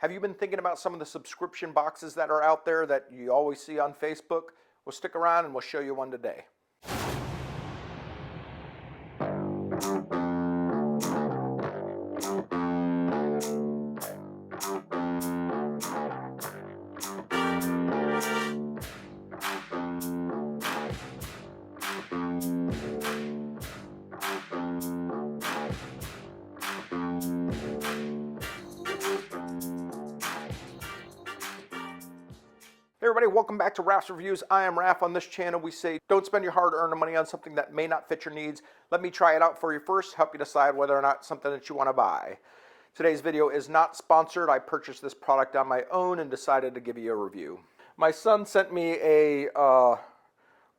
Have you been thinking about some of the subscription boxes that are out there that you always see on Facebook? Well, stick around and we'll show you one today. Hey everybody, welcome back to Raf's Reviews. I am Raf. On this channel we say don't spend your hard-earned money on something that may not fit your needs. Let me try it out for you first, help you decide whether or not something that you want to buy. Today's video is not sponsored. I purchased this product on my own and decided to give you a review. My son sent me a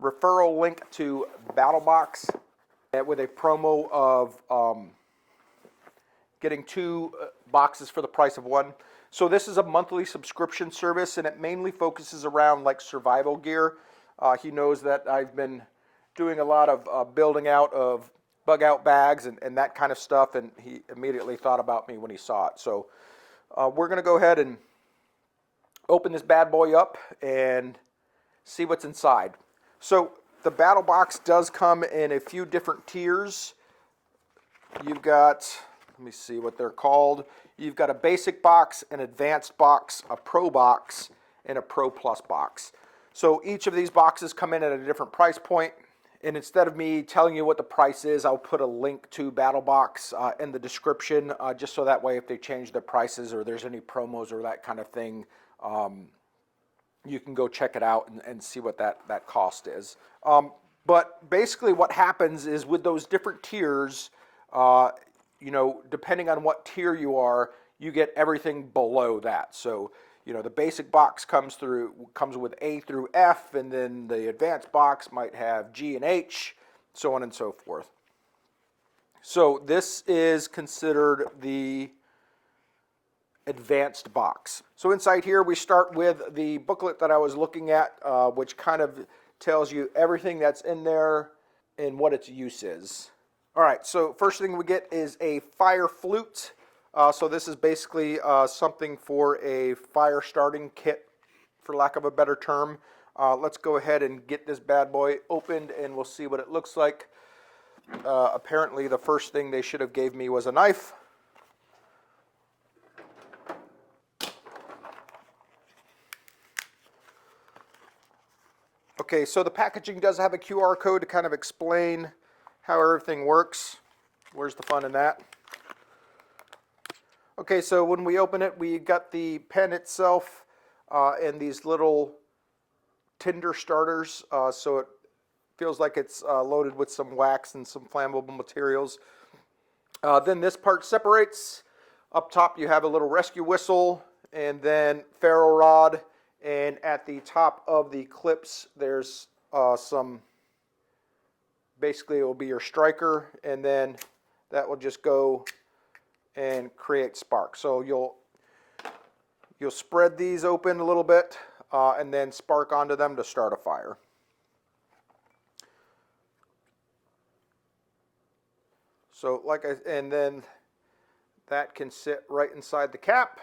referral link to BattleBox with a promo of getting 2 boxes for the price of 1. So this is a monthly subscription service, and it mainly focuses around like survival gear. He knows that I've been doing a lot of building out of bug out bags and that kind of stuff, and he immediately thought about me when he saw it. So we're going to go ahead and open this bad boy up and see what's inside. So the BattleBox does come in a few different tiers. You've got, let me see what they're called. You've got a basic box, an advanced box, a pro box, and a pro plus box. So each of these boxes come in at a different price point. And instead of me telling you what the price is, I'll put a link to BattleBox in the description, just so that way if they change their prices or there's any promos or that kind of thing, you can go check it out and see what that cost is. But basically what happens is with those different tiers, you know, depending on what tier you are, you get everything below that. So, you know, the basic box comes with A through F, and then the advanced box might have G and H, so on and so forth. So this is considered the advanced box. So inside here we start with the booklet that I was looking at, which kind of tells you everything that's in there and what its use is. All right, so first thing we get is a fire flute. So this is basically something for a fire starting kit, for lack of a better term. Let's go ahead and get this bad boy opened and we'll see what it looks like. Apparently the first thing they should have gave me was a knife. Okay, so the packaging does have a QR code to kind of explain how everything works. Where's the fun in that? Okay, so when we open it, we got the pen itself and these little tinder starters, so it feels like it's loaded with some wax and some flammable materials. Then this part separates. Up top you have a little rescue whistle and then ferro rod, and at the top of the clips there's some, basically it will be your striker, and then that will just go and create spark. So you'll spread these open a little bit and then spark onto them to start a fire. So and then that can sit right inside the cap.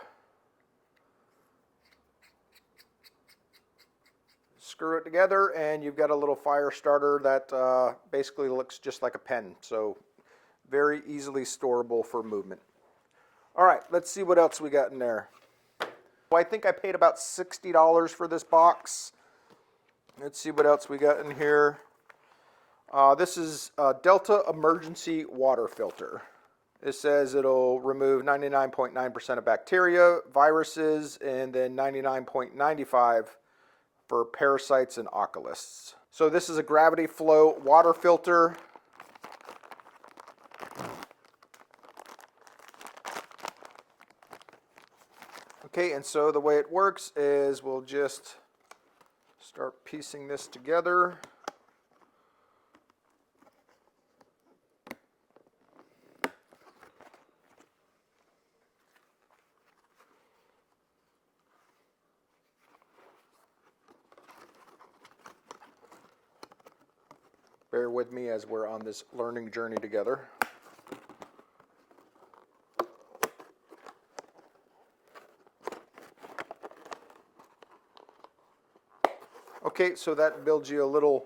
Screw it together and you've got a little fire starter that basically looks just like a pen. So very easily storable for movement. All right, let's see what else we got in there. I think I paid about $60 for this box. Let's see what else we got in here. This is a Delta Emergency Water Filter. It says it'll remove 99.9% of bacteria, viruses, and then 99.95% for parasites and oculists. So this is a gravity flow water filter. Okay, and so the way it works is we'll just start piecing this together. Bear with me as we're on this learning journey together. Okay, so that builds you a little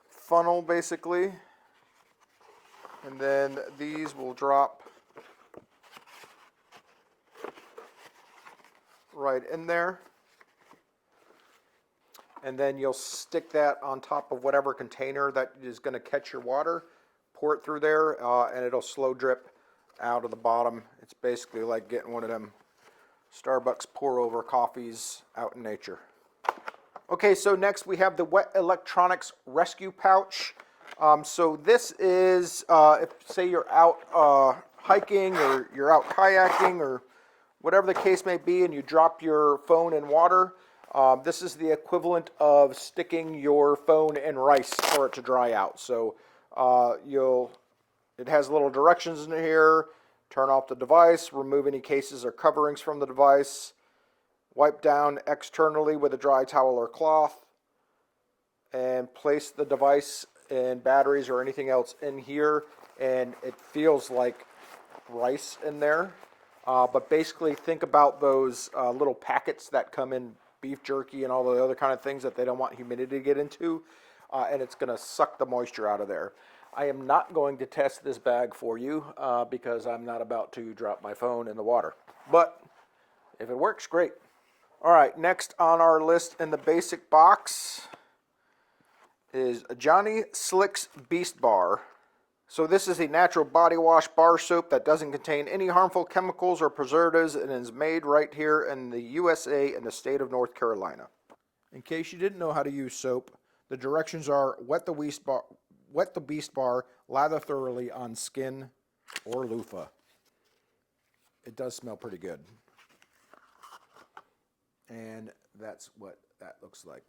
funnel basically, and then these will drop right in there, and then you'll stick that on top of whatever container that is going to catch your water, pour it through there, and it'll slow drip out of the bottom. It's basically like getting one of them Starbucks pour over coffees out in nature. Okay, so next we have the Wet Electronics Rescue Pouch. So this is, if say you're out hiking or you're out kayaking or whatever the case may be and you drop your phone in water, this is the equivalent of sticking your phone in rice for it to dry out. So it has little directions in here. Turn off the device, remove any cases or coverings from the device, wipe down externally with a dry towel or cloth, and place the device and batteries or anything else in here, and it feels like rice in there. But basically think about those little packets that come in beef jerky and all the other kind of things that they don't want humidity to get into, and it's going to suck the moisture out of there. I am not going to test this bag for you because I'm not about to drop my phone in the water. But if it works, great. All right, next on our list in the basic box is Johnny Slicks Beast Bar. So this is a natural body wash bar soap that doesn't contain any harmful chemicals or preservatives and is made right here in the USA in the state of North Carolina. In case you didn't know how to use soap, the directions are wet the Beast Bar, lather thoroughly on skin or loofah. It does smell pretty good. And that's what that looks like.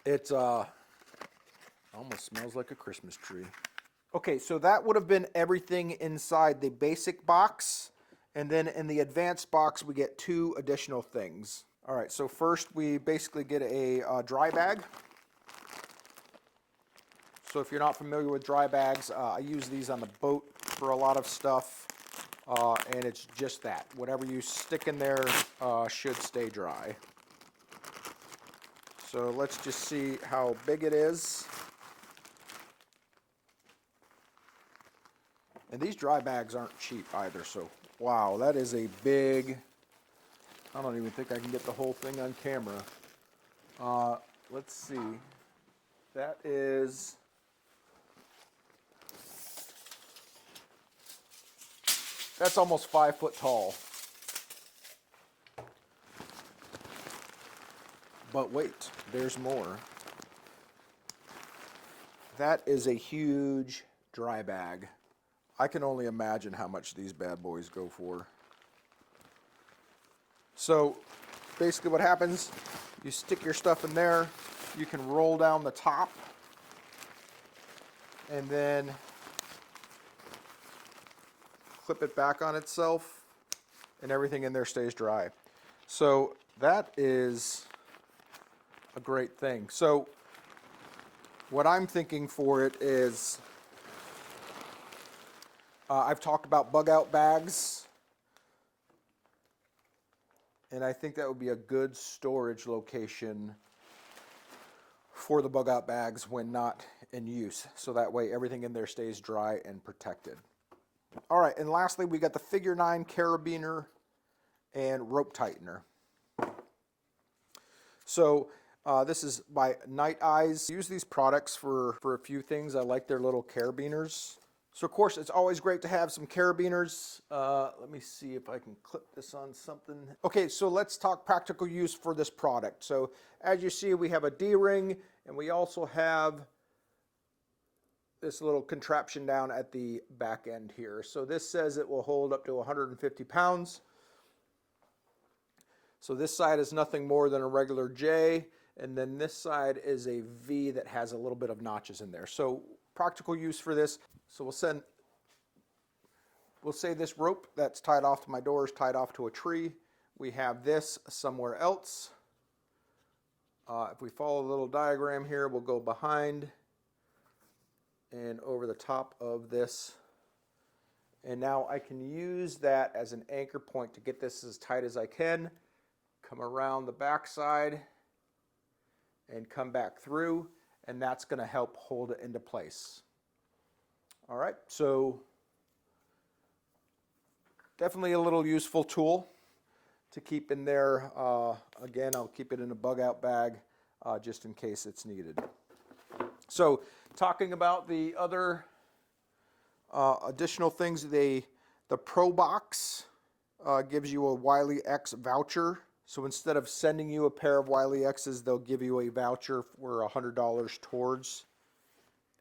It's almost smells like a Christmas tree. Okay, so that would have been everything inside the basic box. And then in the advanced box, we get 2 additional things. All right, so first we basically get a dry bag. So if you're not familiar with dry bags, I use these on the boat for a lot of stuff. And it's just that. Whatever you stick in there should stay dry. So let's just see how big it is. And these dry bags aren't cheap either, so wow, that is a big, I don't even think I can get the whole thing on camera. Let's see, that is, that's almost 5 foot tall. But wait, there's more. That is a huge dry bag. I can only imagine how much these bad boys go for. So basically what happens, you stick your stuff in there, you can roll down the top, and then clip it back on itself, and everything in there stays dry. So that is a great thing. So what I'm thinking for it is, I've talked about bug out bags, and I think that would be a good storage location for the bug out bags when not in use. So that way everything in there stays dry and protected. All right, and lastly we got the figure 9 carabiner and rope tightener. So this is by Night Eyes. I use these products for a few things. I like their little carabiners. So of course it's always great to have some carabiners. Let me see if I can clip this on something. Okay, so let's talk practical use for this product. So as you see, we have a D-ring, and we also have this little contraption down at the back end here. So this says it will hold up to 150 pounds. So this side is nothing more than a regular J, and then this side is a V that has a little bit of notches in there. So practical use for this. So we'll say this rope that's tied off to my door is tied off to a tree. We have this somewhere else. If we follow the little diagram here, we'll go behind and over the top of this. And now I can use that as an anchor point to get this as tight as I can. Come around the back side and come back through, and that's going to help hold it into place. All right, so definitely a little useful tool to keep in there. Again, I'll keep it in a bug out bag just in case it's needed. So talking about the other additional things, the Pro Box gives you a Wiley X voucher. So instead of sending you a pair of Wiley X's, they'll give you a voucher for $100 towards.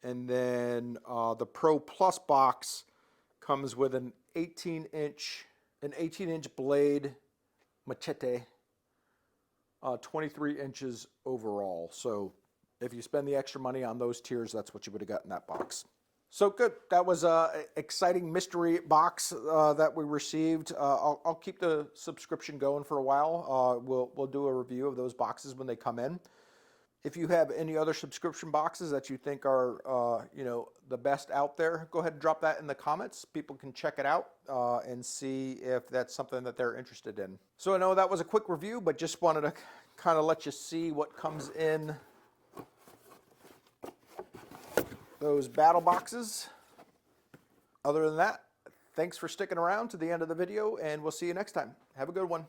And then the Pro Plus box comes with an 18-inch blade machete, 23 inches overall. So if you spend the extra money on those tiers, that's what you would have got in that box. So good. That was an exciting mystery box that we received. I'll keep the subscription going for a while. We'll do a review of those boxes when they come in. If you have any other subscription boxes that you think are the best out there, go ahead and drop that in the comments. People can check it out and see if that's something that they're interested in. So I know that was a quick review, but just wanted to kind of let you see what comes in those battle boxes. Other than that, thanks for sticking around to the end of the video, and we'll see you next time. Have a good one.